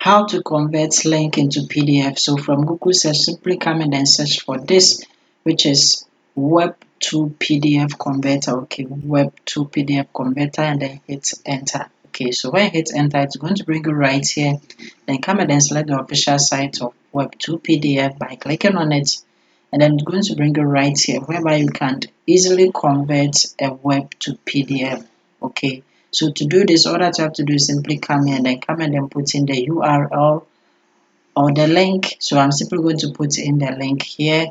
how to convert link into PDF. So from Google search, simply come in and search for this, which is Web2 PDF converter. Okay, Web2 PDF converter, and then hit enter. Okay, so when you hit enter, it's going to bring you right here. Then come and then select the official site of Web2 PDF by clicking on it, and then it's going to bring you right here, whereby you can easily convert a web to PDF. Okay, so to do this, all that you have to do is simply come here and then put in the URL or the link. So I'm simply going to put in the link here.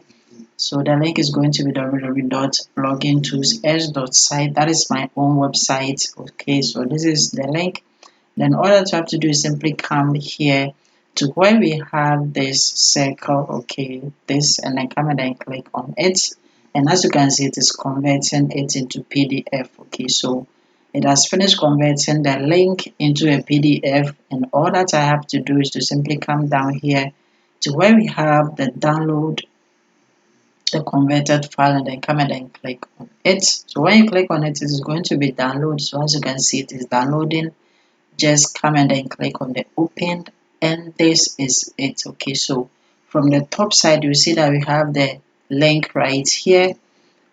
So the link is going to be www.logintools.site. That is my own website. Okay, so this is the link. Then all that you have to do is simply come here to where we have this circle, okay, this, and then come and then click on it. And as you can see, it is converting it into PDF. Okay, so it has finished converting the link into a PDF, and all that I have to do is to simply come down here to where we have the download the converted file, and then come and then click on it. So when you click on it, it is going to be downloaded. So as you can see, it is downloading. Just come and then click on the open, and this is it. Okay, so from the top side you see that we have the link right here,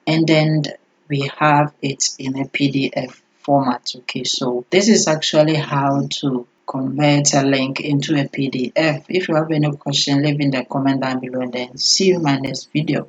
and then we have it in a PDF format. Okay, so this is actually how to convert a link into a PDF. If you have any question, leave in the comment down below, and then see you in my next video.